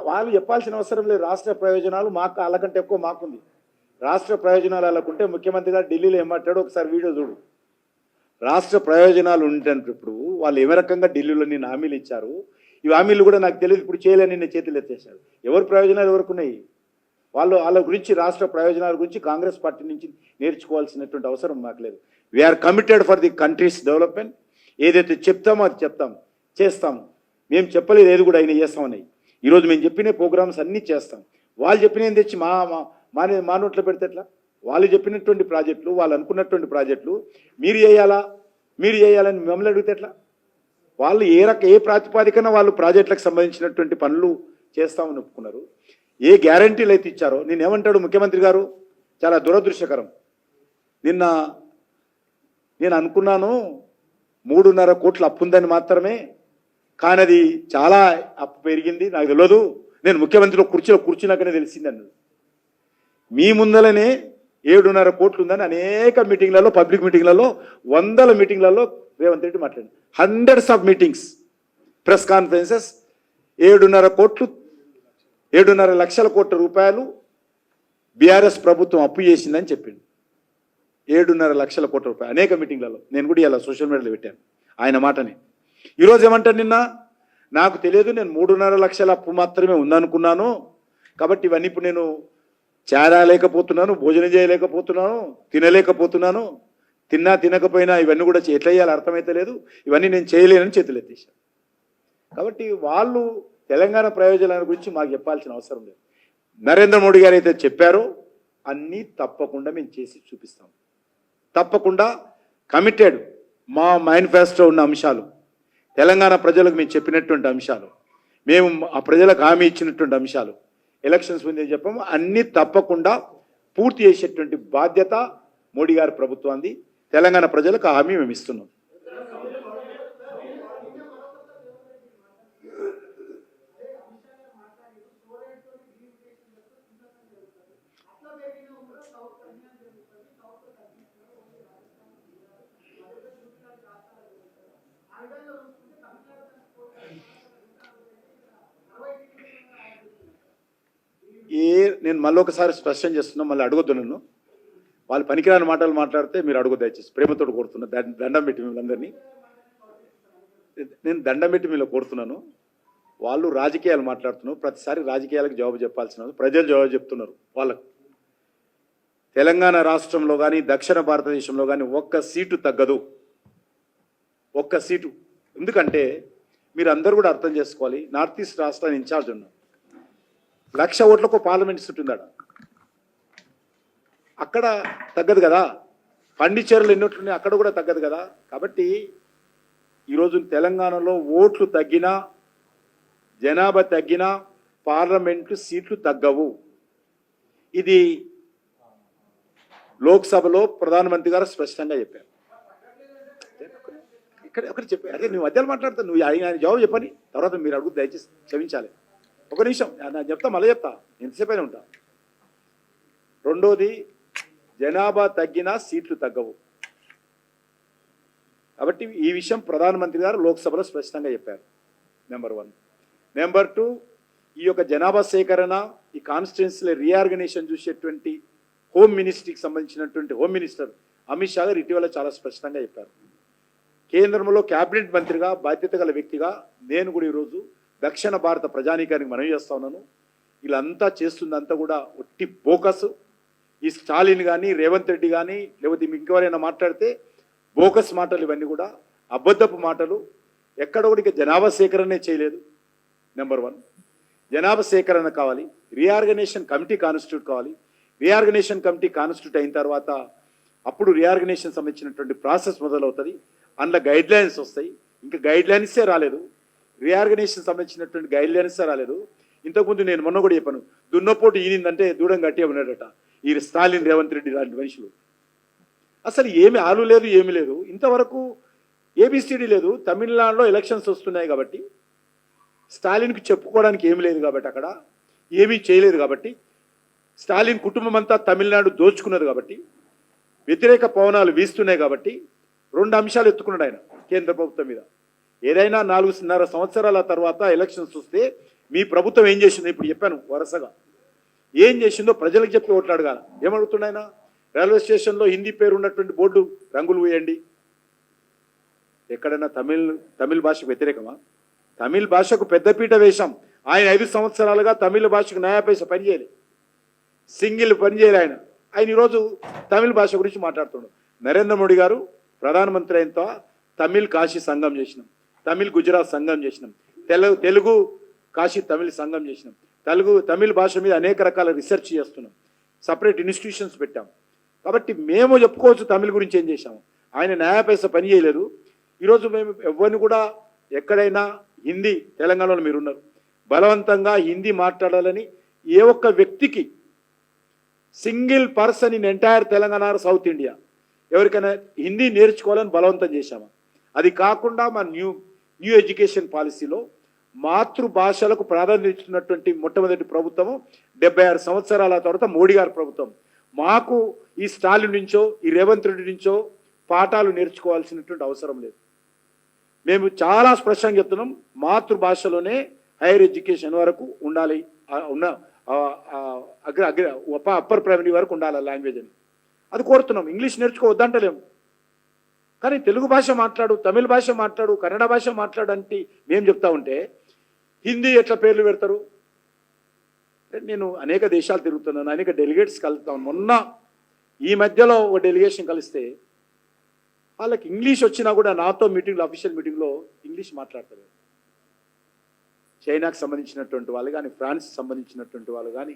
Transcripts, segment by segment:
వాళ్ళు చెప్పాల్సిన అవసరం లేదు. రాష్ట్ర ప్రయోజనాలు మాకు వాళ్ళకంటే ఎక్కువ మాకుంది. రాష్ట్ర ప్రయోజనాలు వాళ్ళకుంటే ముఖ్యమంత్రి గారు ఢిల్లీలో ఏమంటాడో ఒకసారి వీడియో చూడు. రాష్ట్ర ప్రయోజనాలు ఉంటేటప్పుడు వాళ్ళు ఏ రకంగా ఢిల్లీలో నేను హామీలు ఇచ్చారు. ఈ హామీలు కూడా నాకు తెలియదు, ఇప్పుడు చేయలేని నేను చేతులు ఎత్తేసాడు. ఎవరి ప్రయోజనాలు ఎవరికి ఉన్నాయి? వాళ్ళ గురించి, రాష్ట్ర ప్రయోజనాల గురించి కాంగ్రెస్ పార్టీ నుంచి నేర్చుకోవాల్సినటువంటి అవసరం మాకు లేదు. We are committed for the country's development. ఏదైతే చెప్తామో అది చెప్తాము, చేస్తాము. మేము చెప్పలేదు ఏది కూడా అయినా చేస్తామని. ఈరోజు మేము చెప్పిన ప్రోగ్రామ్స్ అన్నీ చేస్తాం. వాళ్ళు చెప్పినవి తెచ్చి మా నోట్లో పెడితే ఎట్లా? వాళ్ళు చెప్పినటువంటి ప్రాజెక్టులు, వాళ్ళు అనుకున్నటువంటి ప్రాజెక్టులు మీరు చేయాలని మిమ్మల్ని అడిగితే ఎట్లా? వాళ్ళు ఏ ప్రాతిపాదికన వాళ్ళు ప్రాజెక్టులకు సంబంధించినటువంటి పనులు చేస్తామని ఒప్పుకున్నారు. ఏ గ్యారంటీలు అయితే ఇచ్చారో, నేనేమంటాడు ముఖ్యమంత్రి గారు, చాలా దురదృష్టకరం. నిన్న నేను అనుకున్నాను 3.5 కోట్ల అప్పు ఉందని మాత్రమే, కానీ అది చాలా అప్పు పెరిగింది, నాకు తెలియదు. నేను ముఖ్యమంత్రిలో కుర్చీలో కూర్చున్నాకనే తెలిసింది అన్నాడు. మీ ముందలనే 7.5 కోట్లు ఉందని అనేక మీటింగ్లలో, పబ్లిక్ మీటింగ్లలో, 100 మీటింగ్లలో రేవంత్ రెడ్డి మాట్లాడారు. Hundreds of meetings, press conferences. 7.5 లక్షల కోట్ల రూపాయలు బీఆర్ఎస్ ప్రభుత్వం అప్పు చేసిందని చెప్పిండు. 7.5 లక్షల కోట్ల రూపాయలు అనేక మీటింగ్లలో. నేను కూడా ఇలా సోషల్ మీడియాలో పెట్టాను ఆయన మాటని. ఈరోజు ఏమంటాను, నిన్న నాకు తెలియదు, నేను 3.5 లక్షల అప్పు మాత్రమే ఉందనుకున్నాను, కాబట్టి ఇవన్నీ ఇప్పుడు నేను చేరలేకపోతున్నాను, భోజనం చేయలేకపోతున్నాను, తినలేకపోతున్నాను, తినకపోయినా ఇవన్నీ కూడా ఎట్లా చేయాలో అర్థమైతే లేదు, ఇవన్నీ నేను చేయలేనని చేతులు ఎత్తేసాను. కాబట్టి వాళ్ళు తెలంగాణ ప్రయోజనాల గురించి మాకు చెప్పాల్సిన అవసరం లేదు. నరేంద్ర మోడీ గారు అయితే చెప్పారో అన్నీ తప్పకుండా మేము చేసి చూపిస్తాం. తప్పకుండా కమిటెడ్. మా మేనిఫెస్టో ఉన్న అంశాలు, తెలంగాణ ప్రజలకు మేము చెప్పినటువంటి అంశాలు, మేము ఆ ప్రజలకు హామీ ఇచ్చినటువంటి అంశాలు, ఎలక్షన్స్ ముందే చెప్పాము, అన్నీ తప్పకుండా పూర్తి చేసేటువంటి బాధ్యత మోడీ గారి ప్రభుత్వాన్ని. తెలంగాణ ప్రజలకు హామీ మేము ఇస్తున్నాం. నేను మళ్ళీ ఒకసారి స్పష్టం చేస్తున్నా, మళ్ళీ అడగొద్దు నన్ను. వాళ్ళు పనికిరాని మాటలు మాట్లాడితే మీరు అడగొద్దు దయచేసి. ప్రేమతో కోరుతున్నా, దండం పెట్టి మిమ్మల్ందరినీ నేను దండం పెట్టి మీలో కోరుతున్నాను. వాళ్ళు రాజకీయాలు మాట్లాడుతున్నారు, ప్రతిసారి రాజకీయాలకు జవాబు చెప్పాల్సిన ప్రజలు జవాబు చెప్తున్నారు. వాళ్ళకు తెలంగాణ రాష్ట్రంలో కానీ దక్షిణ భారతదేశంలో కానీ ఒక్క సీటు తగ్గదు, ఒక్క సీటు. ఎందుకంటే మీరు అందరూ కూడా అర్థం చేసుకోవాలి, నార్త్ ఈస్ట్ రాష్ట్రాన్ని ఇన్ఛార్జ్ ఉన్నారు. 1,00,000 ఓట్లకు పార్లమెంట్ సీట్ ఉందాడ, అక్కడ తగ్గదు కదా. పండిచేరులు ఎన్నోట్లున్నాయి, అక్కడ కూడా తగ్గదు కదా. కాబట్టి ఈరోజు తెలంగాణలో ఓట్లు తగ్గినా, జనాభా తగ్గినా పార్లమెంటు సీట్లు తగ్గవు. ఇది లోక్సభలో ప్రధానమంత్రి గారు స్పష్టంగా చెప్పారు. ఇక్కడ ఒకటి చెప్పారు, అదే నువ్వు మధ్యలో మాట్లాడతావు, నువ్వు ఆయన జవాబు చెప్పని తర్వాత మీరు అడుగు, దయచేసి క్షమించాలి. ఒక నిమిషం నేను చెప్తా, మళ్ళీ చెప్తా, ఎంతసేపైనా ఉంటా. రెండోది, జనాభా తగ్గినా సీట్లు తగ్గవు. కాబట్టి ఈ విషయం ప్రధానమంత్రి గారు లోక్సభలో స్పష్టంగా చెప్పారు. నెంబర్ 1. నెంబర్ 2, ఈ యొక్క జనాభా సేకరణ, ఈ కాన్స్టిట్యున్సీలో రీఆర్గనైజేషన్ చూసేటువంటి హోమ్ మినిస్ట్రీకి సంబంధించినటువంటి హోమ్ మినిస్టర్ అమిత్ షా గారు ఇటీవల చాలా స్పష్టంగా చెప్పారు. కేంద్రంలో క్యాబినెట్ మంత్రిగా బాధ్యత గల వ్యక్తిగా నేను కూడా ఈరోజు దక్షిణ భారత ప్రజానీకానికి మనవి చేస్తా ఉన్నాను. వీళ్ళంతా చేస్తుందంతా కూడా ఒట్టి బోకస్. ఈ స్టాలిన్ కానీ, రేవంత్ రెడ్డి కానీ, లేకపోతే మీకు ఇంకెవరైనా మాట్లాడితే బోకస్ మాటలు, ఇవన్నీ కూడా అబద్ధపు మాటలు. ఎక్కడ కూడా ఇక జనాభా సేకరణే చేయలేదు. నెంబర్ 1, జనాభా సేకరణ కావాలి, రీఆర్గనైజేషన్ కమిటీ కాన్స్టిట్యూట్ కావాలి. రీఆర్గనైజేషన్ కమిటీ కాన్స్టిట్యూట్ అయిన తర్వాత అప్పుడు రీఆర్గనైజేషన్ సంబంధించినటువంటి ప్రాసెస్ మొదలవుతుంది. అందులో గైడ్లైన్స్ వస్తాయి. ఇంకా గైడ్లైన్సే రాలేదు, రీఆర్గనైజేషన్ సంబంధించినటువంటి గైడ్లైన్సే రాలేదు. ఇంతకుముందు నేను మొన్న కూడా చెప్పాను, దున్నపోటు ఈనిందంటే దూడం గట్టిగా ఉన్నాడట ఈ స్టాలిన్, రేవంత్ రెడ్డి లాంటి మనుషులు. అసలు ఏమి ఆలు లేదు, ఏమి లేదు, ఇంతవరకు ఏబిసిడి లేదు. తమిళనాడులో ఎలక్షన్స్ వస్తున్నాయి కాబట్టి స్టాలిన్కి చెప్పుకోవడానికి ఏమి లేదు కాబట్టి, అక్కడ ఏమీ చేయలేదు కాబట్టి, స్టాలిన్ కుటుంబం అంతా తమిళనాడు దోచుకున్నది కాబట్టి, వ్యతిరేక పవనాలు వీస్తున్నాయి కాబట్టి 2 అంశాలు ఎత్తుకున్నాడు ఆయన కేంద్ర ప్రభుత్వం మీద. ఏదైనా 4.5 సంవత్సరాల తర్వాత ఎలక్షన్స్ వస్తే మీ ప్రభుత్వం ఏం చేసిందో ఇప్పుడు చెప్పాను వరుసగా ఏం చేసిందో ప్రజలకు చెప్పి ఓట్లు అడగాలి. ఏమడుగుతున్నాయన రైల్వే స్టేషన్లో హిందీ పేరు ఉన్నటువంటి బోర్డు రంగులు వేయండి. ఎక్కడైనా తమిళ భాషకు వ్యతిరేకమా? తమిళ భాషకు పెద్దపీట వేశాం. ఆయన 5 సంవత్సరాలుగా తమిళ భాషకు న్యాయ పైసా పనిచేయలే, సింగిల్ పనిచేయలే. ఆయన ఈరోజు తమిళ భాష గురించి మాట్లాడుతున్నాడు. నరేంద్ర మోడీ గారు ప్రధానమంత్రి అయిన తమిళ్ కాశీ సంఘం చేసినాం, తమిళ్ గుజరాత్ సంఘం చేసినాం, తెలుగు కాశీ తమిళ సంఘం చేసినాం, తమిళ భాష మీద అనేక రకాల రీసెర్చ్ చేస్తున్నాం, సపరేట్ ఇన్స్టిట్యూషన్స్ పెట్టాం. కాబట్టి మేము చెప్పుకోవచ్చు తమిళ గురించి ఏం చేశాము. ఆయన న్యాయ పైసా పని చేయలేదు. ఈరోజు మేము ఎవరిని కూడా ఎక్కడైనా హిందీ, తెలంగాణలో మీరున్నారు, బలవంతంగా హిందీ మాట్లాడాలని ఏ ఒక్క వ్యక్తికి single person in entire Telangana south India ఎవరికైనా హిందీ నేర్చుకోవాలని బలవంతం చేశామా? అది కాకుండా మా న్యూ ఎడ్యుకేషన్ పాలసీలో మాతృభాషలకు ప్రాధాన్యత ఇస్తున్నటువంటి మొట్టమొదటి ప్రభుత్వము 76 సంవత్సరాల తర్వాత మోడీ గారి ప్రభుత్వం. మాకు ఈ స్టాలిన్ నుంచో ఈ రేవంత్ రెడ్డి నుంచో పాఠాలు నేర్చుకోవాల్సినటువంటి అవసరం లేదు. మేము చాలా స్పష్టంగా చెప్తున్నాం, మాతృభాషలోనే హైయర్ ఎడ్యుకేషన్ వరకు ఉండాలి, అప్పర్ ప్రైమరీ వరకు ఉండాలి లాంగ్వేజ్ అని. అది కోరుతున్నాం. ఇంగ్లీష్ నేర్చుకోవద్దంటలేము, కానీ తెలుగు భాష మాట్లాడు, తమిళ భాష మాట్లాడు, కన్నడ భాష మాట్లాడు అంటే మేము చెప్తా ఉంటే హిందీ ఎట్లా పేర్లు పెడతారు? నేను అనేక దేశాలు తిరుగుతున్నాను, అనేక డెలిగేట్స్ కలుస్తాను. మొన్న ఈ మధ్యలో ఒక డెలిగేషన్ కలిస్తే వాళ్ళకి ఇంగ్లీష్ వచ్చినా కూడా నాతో మీటింగ్లో, అఫీషియల్ మీటింగ్లో ఇంగ్లీష్ మాట్లాడతారు. చైనాకు సంబంధించినటువంటి వాళ్ళు కానీ, ఫ్రాన్స్ సంబంధించినటువంటి వాళ్ళు కానీ,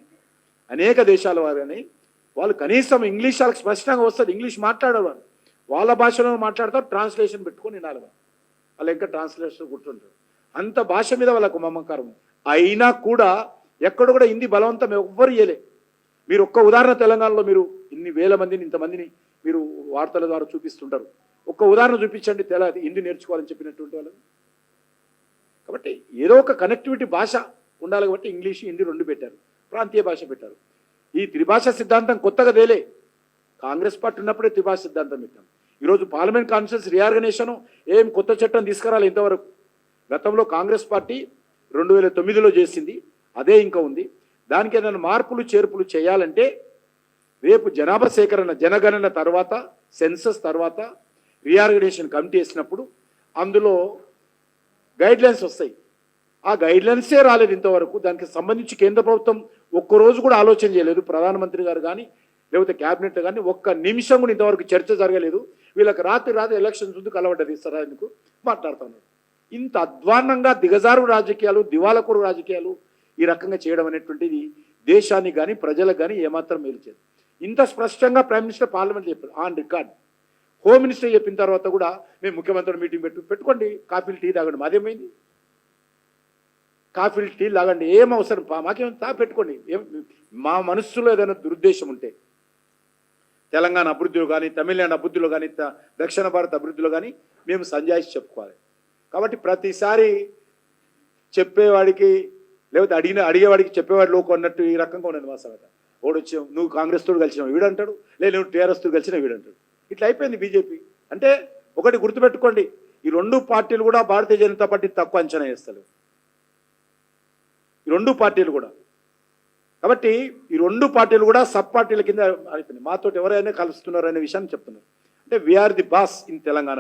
అనేక దేశాల వారు కానీ, వాళ్ళు కనీసం ఇంగ్లీష్ వాళ్ళకి స్పష్టంగా వస్తుంది, ఇంగ్లీష్ మాట్లాడేవారు. వాళ్ళ భాషలో మాట్లాడతారు, ట్రాన్స్లేషన్ పెట్టుకొని వినాలి. వాళ్ళు ఇంకా ట్రాన్స్లేషన్ గుర్తుంటారు. అంత భాష మీద వాళ్ళకు మమకారం. అయినా కూడా ఎక్కడ కూడా హిందీ బలవంతం ఎవ్వరు ఇయ్యలే. మీరు ఒక్క ఉదాహరణ తెలంగాణలో మీరు ఇన్ని వేల మందిని, ఇంతమందిని మీరు వార్తల ద్వారా చూపిస్తుంటారు. ఒక్క ఉదాహరణ చూపించండి హిందీ నేర్చుకోవాలని చెప్పినటువంటి వాళ్ళు. కాబట్టి ఏదో ఒక కనెక్టివిటీ భాష ఉండాలి కాబట్టి ఇంగ్లీష్, హిందీ 2 పెట్టారు, ప్రాంతీయ భాష పెట్టారు. ఈ త్రిభాష సిద్ధాంతం కొత్తగా తేలే. కాంగ్రెస్ పార్టీ ఉన్నప్పుడే త్రిభాష సిద్ధాంతం పెట్టాం. ఈరోజు పార్లమెంట్ కాన్స్టిట్యూన్సీ రీఆర్గనైజేషన్ ఏం కొత్త చట్టం తీసుకురాలి ఇంతవరకు. గతంలో కాంగ్రెస్ పార్టీ 2009లో చేసింది, అదే ఇంకా ఉంది. దానికి ఏదైనా మార్పులు చేర్పులు చేయాలంటే రేపు జనాభా సేకరణ, జనగణన తర్వాత, సెన్సస్ తర్వాత రీఆర్గనైజేషన్ కమిటీ వేసినప్పుడు అందులో గైడ్లైన్స్ వస్తాయి. ఆ గైడ్లైన్సే రాలేదు ఇంతవరకు. దానికి సంబంధించి కేంద్ర ప్రభుత్వం ఒక్కరోజు కూడా ఆలోచన చేయలేదు. ప్రధానమంత్రి గారు కానీ లేకపోతే క్యాబినెట్ కానీ ఒక్క నిమిషం కూడా ఇంతవరకు చర్చ జరగలేదు. వీళ్ళకి రాత్రి ఎలక్షన్స్ ముందు కలవడ్డది ఇస్తారా ఎందుకు మాట్లాడుతున్నారు. ఇంత అధ్వాన్నంగా దిగజారు రాజకీయాలు, దివాలకూరు రాజకీయాలు ఈ రకంగా చేయడం అనేటువంటిది దేశానికి కానీ ప్రజలకు కానీ ఏమాత్రం మేలు చేయదు. ఇంత స్పష్టంగా ప్రైమ్ మినిస్టర్ పార్లమెంట్లో చెప్పారు, ఆన్ రికార్డ్. హోమ్ మినిస్టర్ చెప్పిన తర్వాత కూడా మేము ముఖ్యమంత్రి మీటింగ్ పెట్టుకోండి, కాఫీలు టీ తాగండి. మాదేమైంది? కాఫీలు టీ తాగండి, ఏం అవసరం, మాకేం పెట్టుకోండి. మా మనస్సులో ఏదైనా దురుద్దేశం ఉంటే తెలంగాణ అభివృద్ధిలో కానీ, తమిళనాడు అభివృద్ధిలో కానీ, దక్షిణ భారత అభివృద్ధిలో కానీ మేము సంజాయిషి చెప్పుకోవాలి. కాబట్టి ప్రతిసారి చెప్పేవాడికి లేకపోతే అడిగేవాడికి చెప్పేవాడి లోకు అన్నట్టు ఈ రకంగా ఉన్నది మా సంగతి. ఓడు వచ్చావు, నువ్వు కాంగ్రెస్ తోడు కలిసినావు వీడంటాడు, లేదు నువ్వు టీఆర్ఎస్ తోడు కలిసినా వీడంటాడు. ఇట్లా అయిపోయింది బీజేపీ. అంటే ఒకటి గుర్తుపెట్టుకోండి, ఈ 2 పార్టీలు కూడా భారతీయ జనతా పార్టీ తక్కువ అంచనా వేస్తారు. ఈ 2 పార్టీలు కూడా. కాబట్టి ఈ 2 పార్టీలు కూడా సబ్ పార్టీల కింద అయిపోయింది. మాతో ఎవరైనా కలుస్తున్నారు అనే విషయాన్ని చెప్తున్నారు. అంటే we are the boss in Telangana.